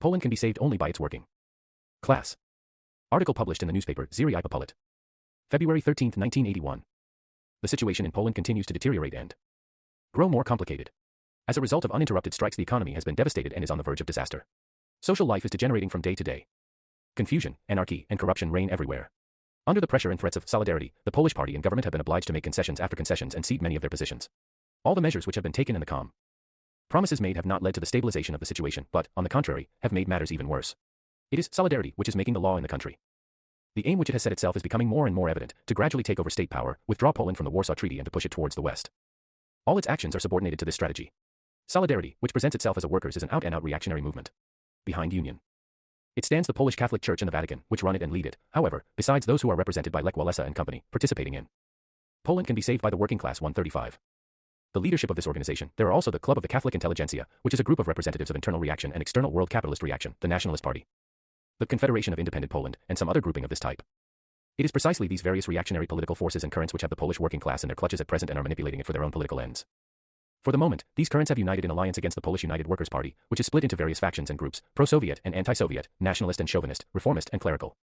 Poland can be saved only by its working class. Article published in the newspaper Ziri Polit. February 13, 1981. The situation in Poland continues to deteriorate and grow more complicated. As a result of uninterrupted strikes, the economy has been devastated and is on the verge of disaster. Social life is degenerating from day to day. Confusion, anarchy, and corruption reign everywhere. Under the pressure and threats of solidarity, the Polish party and government have been obliged to make concessions after concessions and cede many of their positions. All the measures which have been taken and the calm promises made have not led to the stabilization of the situation, but, on the contrary, have made matters even worse. It is solidarity which is making the law in the country. The aim which it has set itself is becoming more and more evident: to gradually take over state power, withdraw Poland from the Warsaw Treaty, and to push it towards the West. All its actions are subordinated to this strategy. Solidarity, which presents itself as a workers', is an out-and-out reactionary movement. Behind union, it stands the Polish Catholic Church and the Vatican, which run it and lead it, however, besides those who are represented by Lech Walesa and company, participating in Poland can be saved by the working class 135. The leadership of this organization. There are also the Club of the Catholic Intelligentsia, which is a group of representatives of internal reaction and external world capitalist reaction, the Nationalist Party, the Confederation of Independent Poland, and some other grouping of this type. It is precisely these various reactionary political forces and currents which have the Polish working class in their clutches at present and are manipulating it for their own political ends. For the moment, these currents have united in alliance against the Polish United Workers' Party, which is split into various factions and groups: pro-Soviet and anti-Soviet, nationalist and chauvinist, reformist and clerical.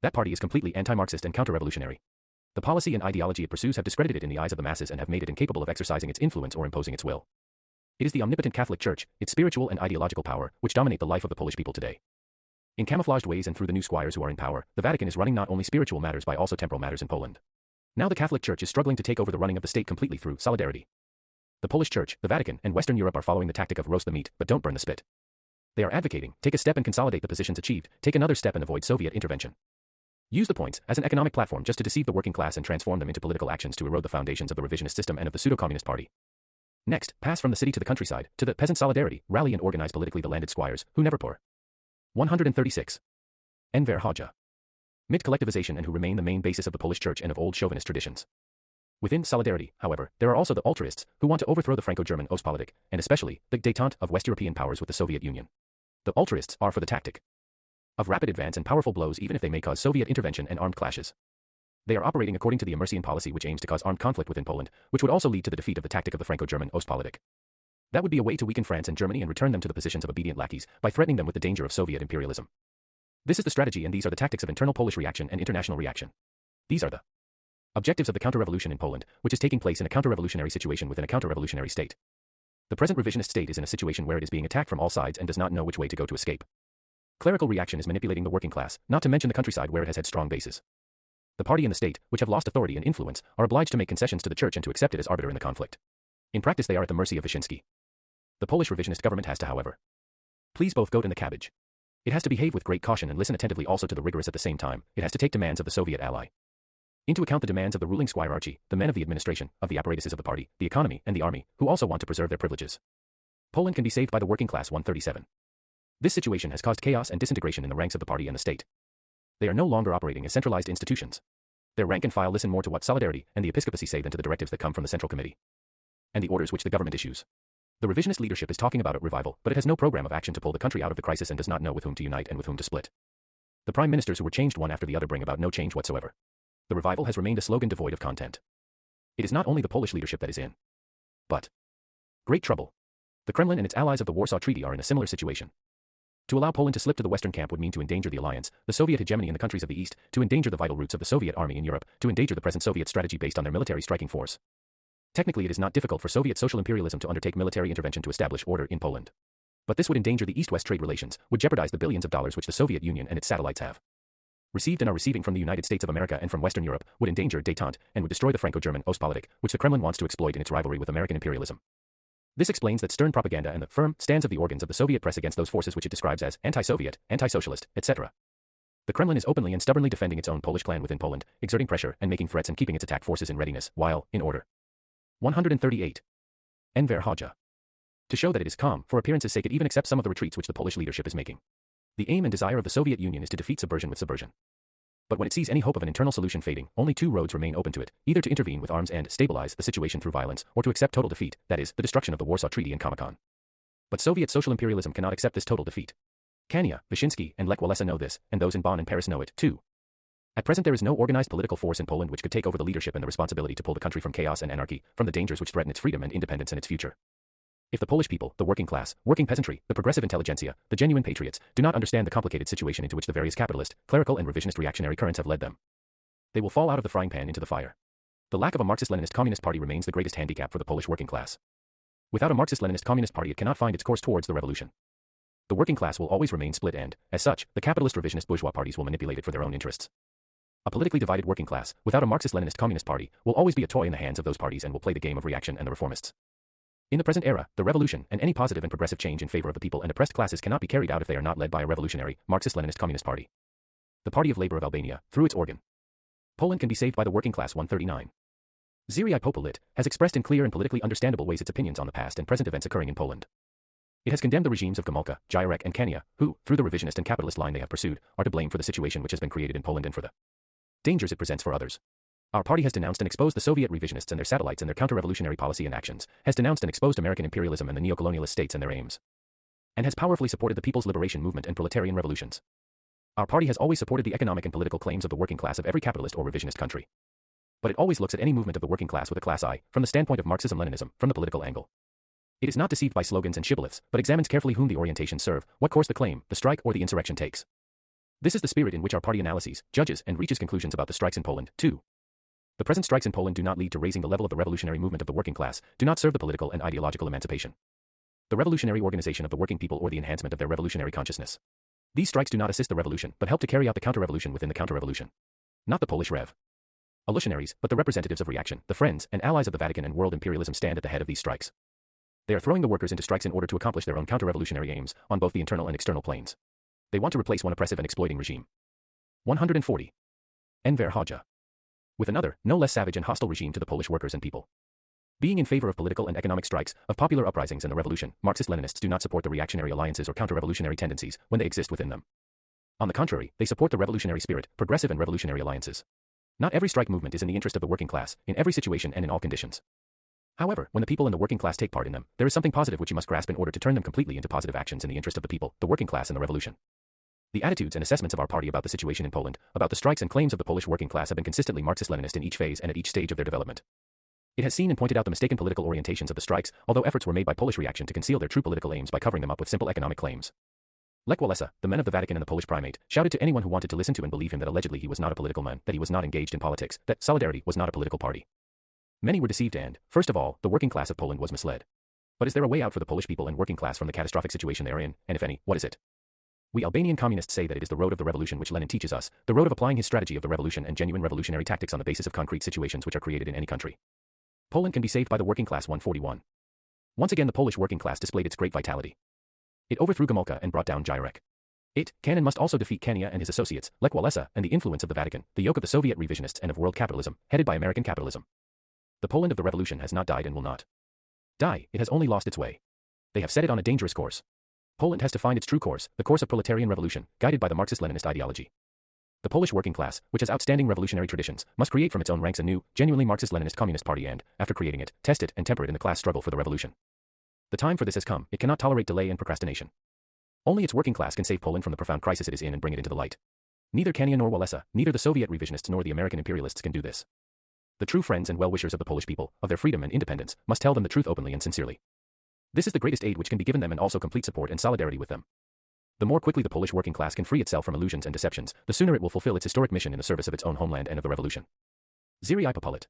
That party is completely anti-Marxist and counter-revolutionary. The policy and ideology it pursues have discredited it in the eyes of the masses and have made it incapable of exercising its influence or imposing its will. It is the omnipotent Catholic Church, its spiritual and ideological power, which dominate the life of the Polish people today. In camouflaged ways and through the new squires who are in power, the Vatican is running not only spiritual matters but also temporal matters in Poland. Now the Catholic Church is struggling to take over the running of the state completely through solidarity. The Polish Church, the Vatican, and Western Europe are following the tactic of roast the meat, but don't burn the spit. They are advocating: take a step and consolidate the positions achieved, take another step and avoid Soviet intervention. Use the points as an economic platform just to deceive the working class and transform them into political actions to erode the foundations of the revisionist system and of the pseudo-communist party. Next, pass from the city to the countryside, to the peasant solidarity, rally and organize politically the landed squires, who never poor. 136. Enver Hoxha. Myth collectivization, and who remain the main basis of the Polish Church and of old chauvinist traditions. Within solidarity, however, there are also the ultraists, who want to overthrow the Franco-German Ostpolitik, and especially, the détente of West European powers with the Soviet Union. The ultraists are for the tactic of rapid advance and powerful blows, even if they may cause Soviet intervention and armed clashes. They are operating according to the Emersian policy, which aims to cause armed conflict within Poland, which would also lead to the defeat of the tactic of the Franco-German Ostpolitik. That would be a way to weaken France and Germany and return them to the positions of obedient lackeys, by threatening them with the danger of Soviet imperialism. This is the strategy, and these are the tactics of internal Polish reaction and international reaction. These are the objectives of the counter-revolution in Poland, which is taking place in a counter-revolutionary situation within a counter-revolutionary state. The present revisionist state is in a situation where it is being attacked from all sides and does not know which way to go to escape. Clerical reaction is manipulating the working class, not to mention the countryside where it has had strong bases. The party and the state, which have lost authority and influence, are obliged to make concessions to the church and to accept it as arbiter in the conflict. In practice they are at the mercy of Wyszynski. The Polish revisionist government has to, however, please both goat and the cabbage. It has to behave with great caution and listen attentively also to the rigorous at the same time. It has to take demands of the Soviet ally into account, the demands of the ruling squirearchy, the men of the administration, of the apparatuses of the party, the economy, and the army, who also want to preserve their privileges. Poland can be saved by the working class 137. This situation has caused chaos and disintegration in the ranks of the party and the state. They are no longer operating as centralized institutions. Their rank and file listen more to what Solidarity and the episcopacy say than to the directives that come from the Central Committee and the orders which the government issues. The revisionist leadership is talking about a revival, but it has no program of action to pull the country out of the crisis and does not know with whom to unite and with whom to split. The prime ministers who were changed one after the other bring about no change whatsoever. The revival has remained a slogan devoid of content. It is not only the Polish leadership that is in but great trouble. The Kremlin and its allies of the Warsaw Treaty are in a similar situation. To allow Poland to slip to the Western camp would mean to endanger the alliance, the Soviet hegemony in the countries of the East, to endanger the vital roots of the Soviet army in Europe, to endanger the present Soviet strategy based on their military striking force. Technically it is not difficult for Soviet social imperialism to undertake military intervention to establish order in Poland. But this would endanger the East-West trade relations, would jeopardize the billions of dollars which the Soviet Union and its satellites have received and are receiving from the United States of America and from Western Europe, would endanger détente, and would destroy the Franco-German Ostpolitik, which the Kremlin wants to exploit in its rivalry with American imperialism. This explains that stern propaganda and the firm stands of the organs of the Soviet press against those forces which it describes as anti-Soviet, anti-socialist, etc. The Kremlin is openly and stubbornly defending its own Polish clan within Poland, exerting pressure and making threats and keeping its attack forces in readiness, while, in order. 138. Enver Hoxha. To show that it is calm, for appearance's sake it even accepts some of the retreats which the Polish leadership is making. The aim and desire of the Soviet Union is to defeat subversion with subversion. But when it sees any hope of an internal solution fading, only two roads remain open to it, either to intervene with arms and stabilize the situation through violence, or to accept total defeat, that is, the destruction of the Warsaw Treaty and Comecon. But Soviet social imperialism cannot accept this total defeat. Kania, Wyszynski, and Lech Walesa know this, and those in Bonn and Paris know it, too. At present there is no organized political force in Poland which could take over the leadership and the responsibility to pull the country from chaos and anarchy, from the dangers which threaten its freedom and independence and its future. If the Polish people, the working class, working peasantry, the progressive intelligentsia, the genuine patriots, do not understand the complicated situation into which the various capitalist, clerical and revisionist reactionary currents have led them, they will fall out of the frying pan into the fire. The lack of a Marxist-Leninist communist party remains the greatest handicap for the Polish working class. Without a Marxist-Leninist communist party, it cannot find its course towards the revolution. The working class will always remain split and, as such, the capitalist revisionist bourgeois parties will manipulate it for their own interests. A politically divided working class, without a Marxist-Leninist communist party, will always be a toy in the hands of those parties and will play the game of reaction and the reformists. In the present era, the revolution and any positive and progressive change in favor of the people and oppressed classes cannot be carried out if they are not led by a revolutionary, Marxist-Leninist communist party. The Party of Labor of Albania, through its organ, Poland can be saved by the working class. 139. Ziri Popolit has expressed in clear and politically understandable ways its opinions on the past and present events occurring in Poland. It has condemned the regimes of Gomulka, Gierek and Kania, who, through the revisionist and capitalist line they have pursued, are to blame for the situation which has been created in Poland and for the dangers it presents for others. Our party has denounced and exposed the Soviet revisionists and their satellites and their counter-revolutionary policy and actions, has denounced and exposed American imperialism and the neocolonialist states and their aims, and has powerfully supported the people's liberation movement and proletarian revolutions. Our party has always supported the economic and political claims of the working class of every capitalist or revisionist country. But it always looks at any movement of the working class with a class eye, from the standpoint of Marxism-Leninism, from the political angle. It is not deceived by slogans and shibboleths, but examines carefully whom the orientations serve, what course the claim, the strike or the insurrection takes. This is the spirit in which our party analyses, judges, and reaches conclusions about the strikes in Poland, too. The present strikes in Poland do not lead to raising the level of the revolutionary movement of the working class, do not serve the political and ideological emancipation, the revolutionary organization of the working people or the enhancement of their revolutionary consciousness. These strikes do not assist the revolution, but help to carry out the counter-revolution within the counter-revolution. Not the Polish revolutionaries, but the representatives of reaction, the friends and allies of the Vatican and world imperialism stand at the head of these strikes. They are throwing the workers into strikes in order to accomplish their own counter-revolutionary aims, on both the internal and external planes. They want to replace one oppressive and exploiting regime, 140. Enver Hoxha, with another, no less savage and hostile regime to the Polish workers and people. Being in favor of political and economic strikes, of popular uprisings and the revolution, Marxist-Leninists do not support the reactionary alliances or counter-revolutionary tendencies, when they exist within them. On the contrary, they support the revolutionary spirit, progressive and revolutionary alliances. Not every strike movement is in the interest of the working class, in every situation and in all conditions. However, when the people and the working class take part in them, there is something positive which you must grasp in order to turn them completely into positive actions in the interest of the people, the working class and the revolution. The attitudes and assessments of our party about the situation in Poland, about the strikes and claims of the Polish working class have been consistently Marxist-Leninist in each phase and at each stage of their development. It has seen and pointed out the mistaken political orientations of the strikes, although efforts were made by Polish reaction to conceal their true political aims by covering them up with simple economic claims. Lech Walesa, the men of the Vatican and the Polish primate, shouted to anyone who wanted to listen to and believe him that allegedly he was not a political man, that he was not engaged in politics, that Solidarity was not a political party. Many were deceived and, first of all, the working class of Poland was misled. But is there a way out for the Polish people and working class from the catastrophic situation they are in, and if any, what is it? We Albanian communists say that it is the road of the revolution which Lenin teaches us, the road of applying his strategy of the revolution and genuine revolutionary tactics on the basis of concrete situations which are created in any country. Poland can be saved by the working class. 141. Once again the Polish working class displayed its great vitality. It overthrew Gomulka and brought down Gierek. It can and must also defeat Kania and his associates, Lech Walesa, and the influence of the Vatican, the yoke of the Soviet revisionists and of world capitalism, headed by American capitalism. The Poland of the revolution has not died and will not die, it has only lost its way. They have set it on a dangerous course. Poland has to find its true course, the course of proletarian revolution, guided by the Marxist-Leninist ideology. The Polish working class, which has outstanding revolutionary traditions, must create from its own ranks a new, genuinely Marxist-Leninist communist party and, after creating it, test it and temper it in the class struggle for the revolution. The time for this has come, it cannot tolerate delay and procrastination. Only its working class can save Poland from the profound crisis it is in and bring it into the light. Neither Kania nor Walesa, neither the Soviet revisionists nor the American imperialists can do this. The true friends and well-wishers of the Polish people, of their freedom and independence, must tell them the truth openly and sincerely. This is the greatest aid which can be given them and also complete support and solidarity with them. The more quickly the Polish working class can free itself from illusions and deceptions, the sooner it will fulfill its historic mission in the service of its own homeland and of the revolution. Ziri Popolit.